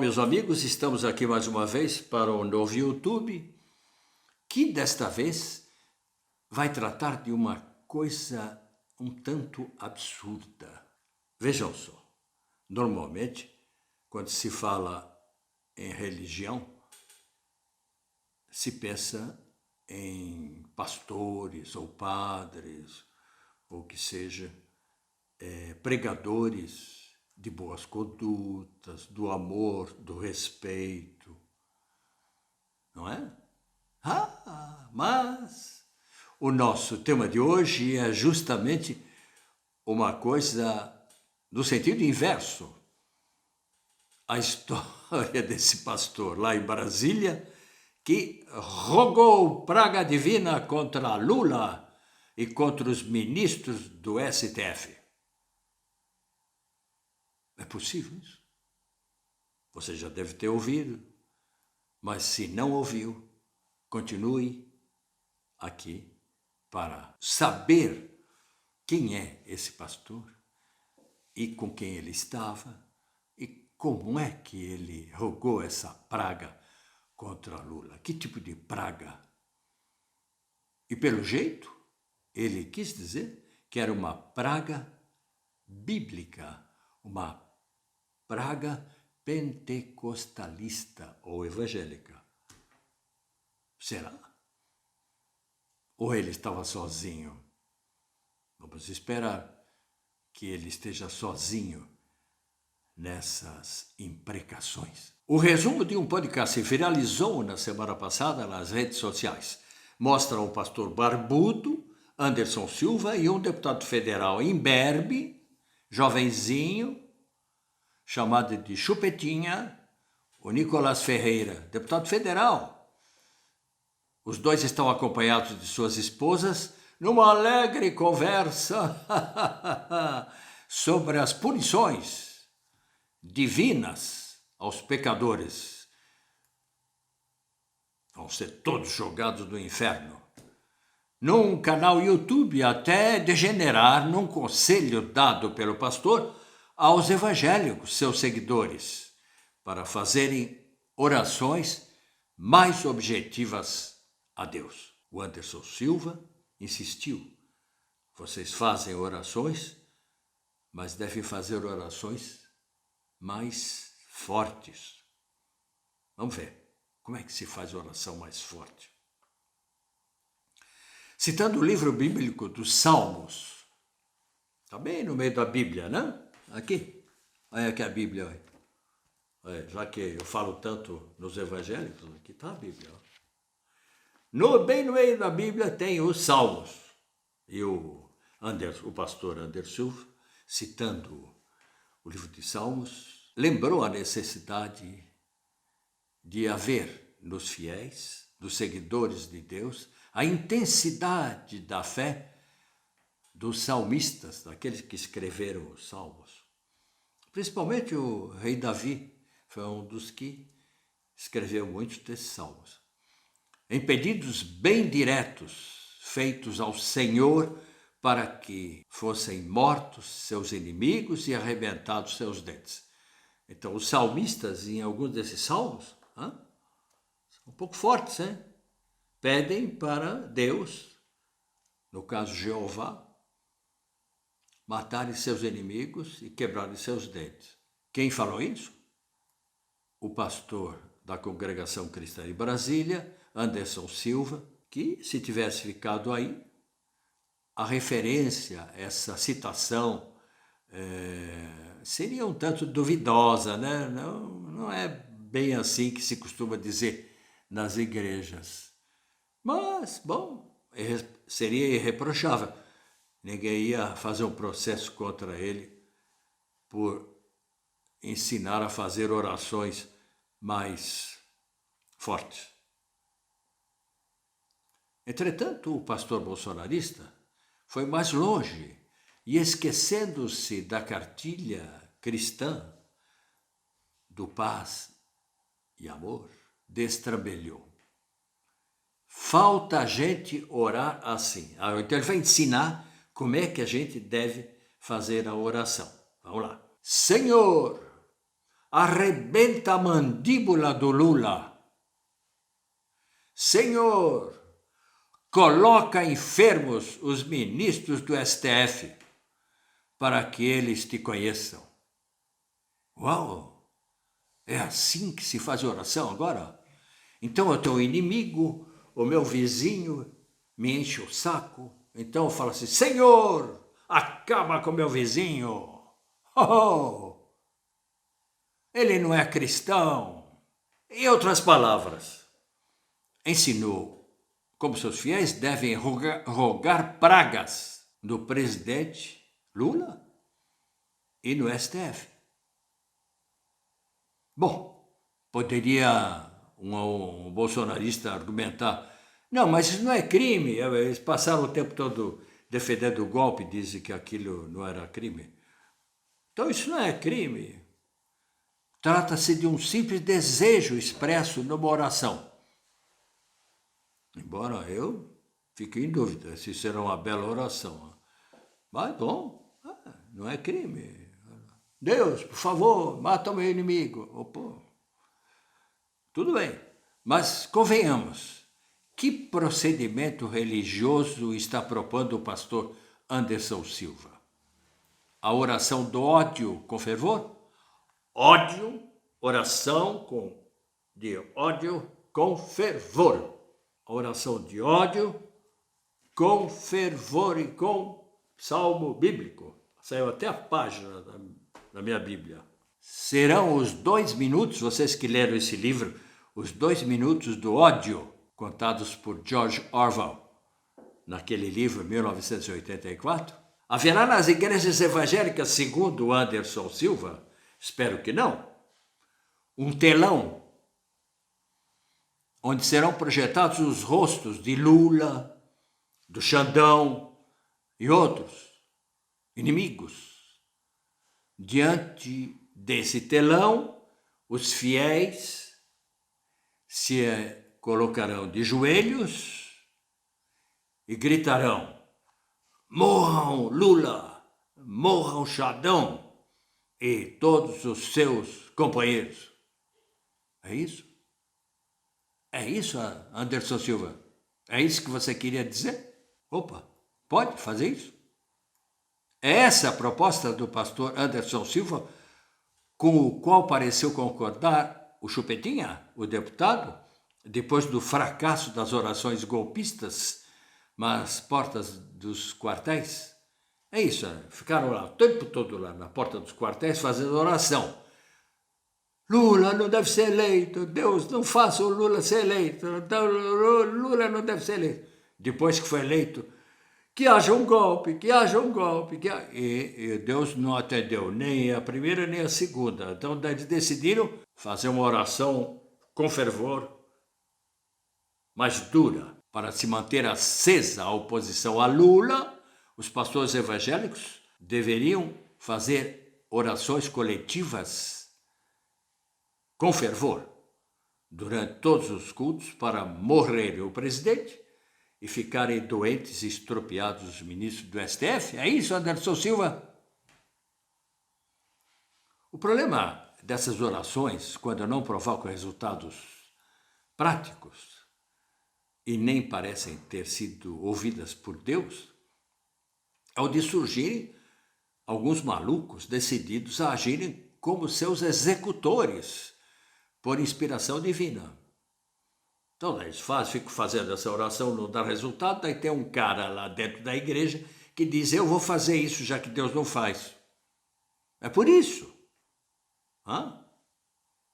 meus amigos, estamos aqui mais uma vez para o novo YouTube, que desta vez vai tratar de uma coisa um tanto absurda. Vejam só, normalmente, quando se fala em religião, se pensa em pastores ou padres, ou que seja, pregadores de boas condutas, do amor, do respeito, não é? Mas o nosso tema de hoje é justamente uma coisa no sentido inverso. A história desse pastor lá em Brasília que rogou praga divina contra Lula e contra os ministros do STF. É possível isso? Você já deve ter ouvido, mas se não ouviu, continue aqui para saber quem é esse pastor e com quem ele estava e como é que ele rogou essa praga contra Lula. Que tipo de praga? E pelo jeito, ele quis dizer que era uma praga bíblica, uma praga pentecostalista ou evangélica. Será? Ou ele estava sozinho? Vamos esperar que ele esteja sozinho nessas imprecações. O resumo de um podcast viralizou na semana passada nas redes sociais. Mostra um pastor barbudo, Anderson Silva, e um deputado federal imberbe, jovenzinho, chamado de Chupetinha, o Nicolás Ferreira, deputado federal. Os dois estão acompanhados de suas esposas numa alegre conversa sobre as punições divinas aos pecadores. Vão ser todos jogados no inferno. Num canal YouTube, até degenerar num conselho dado pelo pastor aos evangélicos, seus seguidores, para fazerem orações mais objetivas a Deus. O Anderson Silva insistiu. Vocês fazem orações, mas devem fazer orações mais fortes. Vamos ver como é que se faz oração mais forte. Citando o livro bíblico dos Salmos, está bem no meio da Bíblia, né? Aqui, olha aqui a Bíblia. Já que eu falo tanto nos evangélicos, aqui está a Bíblia. Bem no meio da Bíblia tem os Salmos. E o pastor Anderson, citando o livro de Salmos, lembrou a necessidade de haver nos fiéis, dos seguidores de Deus, a intensidade da fé dos salmistas, daqueles que escreveram os Salmos. Principalmente o rei Davi foi um dos que escreveu muitos desses salmos. Em pedidos bem diretos, feitos ao Senhor para que fossem mortos seus inimigos e arrebentados seus dentes. Então, os salmistas, em alguns desses salmos, são um pouco fortes, hein? Pedem para Deus, no caso Jeová, matarem seus inimigos e quebrarem seus dentes. Quem falou isso? O pastor da Congregação Cristã de Brasília, Anderson Silva, que, se tivesse ficado aí, a referência, essa citação, seria um tanto duvidosa, né? Não é bem assim que se costuma dizer nas igrejas. Mas, bom, seria irreprochável. Ninguém ia fazer um processo contra ele por ensinar a fazer orações mais fortes. Entretanto, o pastor bolsonarista foi mais longe e, esquecendo-se da cartilha cristã do paz e amor, destrambelhou. Falta a gente orar assim. Então ele vai ensinar como é que a gente deve fazer a oração. Vamos lá. Senhor, arrebenta a mandíbula do Lula. Senhor, coloca enfermos os ministros do STF para que eles te conheçam. Uau! É assim que se faz oração agora? Então eu tenho um inimigo, o meu vizinho me enche o saco, então eu falo assim, Senhor, acaba com meu vizinho. Oh, ele não é cristão. Em outras palavras, ensinou como seus fiéis devem rogar pragas no presidente Lula e no STF. Bom, poderia um bolsonarista argumentar, não, mas isso não é crime, eles passaram o tempo todo defendendo o golpe, dizem que aquilo não era crime. Então isso não é crime. Trata-se de um simples desejo expresso numa oração. Embora eu fique em dúvida se será uma bela oração. Mas, bom, não é crime. Deus, por favor, mata o meu inimigo. Opa. Tudo bem, mas convenhamos, que procedimento religioso está propondo o pastor Anderson Silva? A oração do ódio com fervor? Ódio, oração de ódio com fervor. A oração de ódio com fervor e com salmo bíblico. Saiu até a página da minha Bíblia. Serão os 2 minutos, vocês que leram esse livro, os 2 minutos do ódio, contados por George Orwell, naquele livro, 1984? Haverá nas igrejas evangélicas, segundo Anderson Silva, espero que não, um telão onde serão projetados os rostos de Lula, do Xandão e outros inimigos. Diante desse telão, os fiéis se colocarão de joelhos e gritarão: morram Lula, morram Xandão e todos os seus companheiros. É isso? É isso, Anderson Silva? É isso que você queria dizer? Opa, pode fazer isso? É essa a proposta do pastor Anderson Silva, com o qual pareceu concordar o Chupetinha, o deputado, depois do fracasso das orações golpistas nas portas dos quartéis? É isso, ficaram lá o tempo todo lá na porta dos quartéis fazendo oração. Lula não deve ser eleito, Deus não faça o Lula ser eleito, Lula não deve ser eleito. Depois que foi eleito, que haja um golpe, que haja um golpe. E Deus não atendeu nem a primeira nem a segunda. Então eles decidiram fazer uma oração com fervor, mais dura, para se manter acesa a oposição a Lula. Os pastores evangélicos deveriam fazer orações coletivas com fervor durante todos os cultos para morrer o presidente e ficarem doentes e estropiados os ministros do STF? É isso, Anderson Silva? O problema dessas orações, quando não provocam resultados práticos e nem parecem ter sido ouvidas por Deus, é o de surgirem alguns malucos decididos a agirem como seus executores por inspiração divina. Então, eles ficam fazendo essa oração, não dá resultado, daí tem um cara lá dentro da igreja que diz, eu vou fazer isso, já que Deus não faz. É por isso.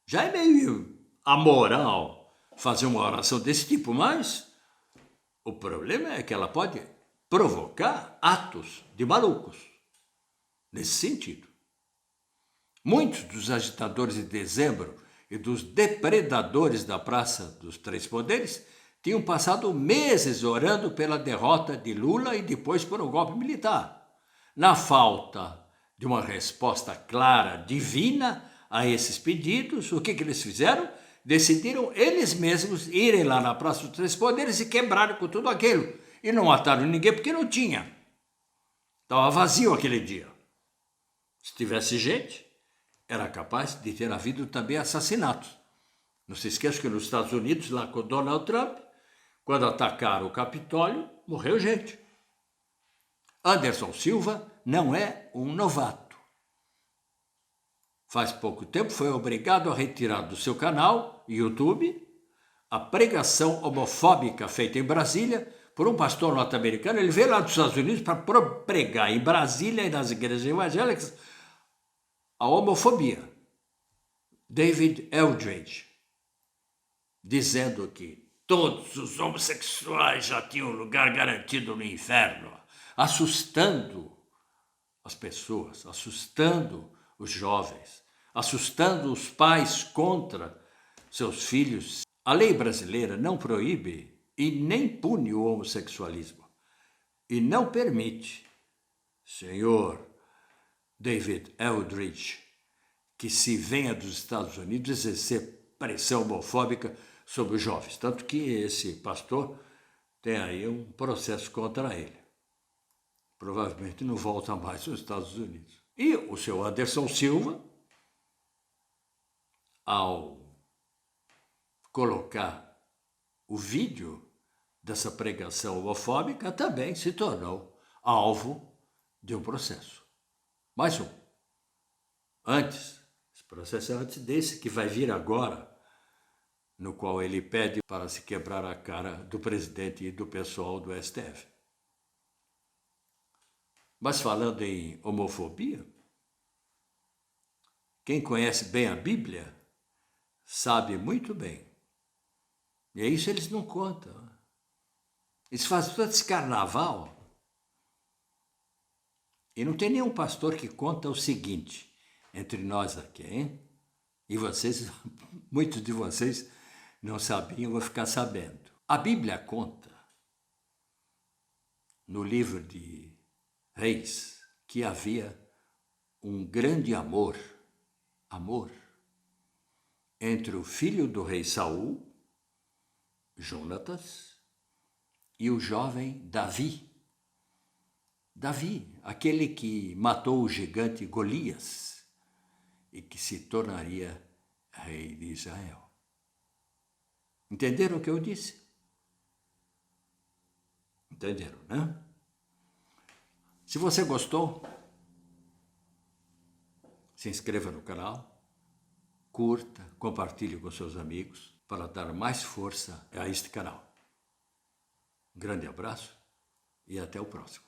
Já é meio amoral fazer uma oração desse tipo, mas o problema é que ela pode provocar atos de malucos, nesse sentido. Muitos dos agitadores de dezembro e dos depredadores da Praça dos Três Poderes tinham passado meses orando pela derrota de Lula e depois por um golpe militar. Na falta de uma resposta clara, divina, a esses pedidos, o que eles fizeram? Decidiram eles mesmos irem lá na Praça dos Três Poderes e quebraram com tudo aquilo. E não mataram ninguém porque não tinha. Estava vazio aquele dia. Se tivesse gente, era capaz de ter havido também assassinatos. Não se esqueça que nos Estados Unidos, lá com Donald Trump, quando atacaram o Capitólio, morreu gente. Anderson Silva não é um novato. Faz pouco tempo foi obrigado a retirar do seu canal, YouTube, a pregação homofóbica feita em Brasília por um pastor norte-americano. Ele veio lá dos Estados Unidos para pregar em Brasília e nas igrejas evangélicas a homofobia. David Eldridge, dizendo que todos os homossexuais já tinham lugar garantido no inferno, assustando as pessoas, assustando os jovens, assustando os pais contra seus filhos. A lei brasileira não proíbe e nem pune o homossexualismo e não permite, senhor David Eldridge, que se venha dos Estados Unidos exercer pressão homofóbica sobre os jovens. Tanto que esse pastor tem aí um processo contra ele. Provavelmente não volta mais aos Estados Unidos. E o seu Anderson Silva, ao colocar o vídeo dessa pregação homofóbica, também se tornou alvo de um processo. Mais um. Esse processo é antes desse, que vai vir agora, no qual ele pede para se quebrar a cara do presidente e do pessoal do STF. Mas falando em homofobia, quem conhece bem a Bíblia sabe muito bem. E é isso eles não contam. Eles fazem todo esse carnaval. E não tem nenhum pastor que conta o seguinte, entre nós aqui, hein? E vocês, muitos de vocês não sabiam, vão ficar sabendo. A Bíblia conta, no livro de Reis, que havia um grande amor entre o filho do rei Saul, Jonatas, e o jovem Davi. Davi, aquele que matou o gigante Golias e que se tornaria rei de Israel. Entenderam o que eu disse? Entenderam, né? Se você gostou, se inscreva no canal, curta, compartilhe com seus amigos para dar mais força a este canal. Um grande abraço e até o próximo.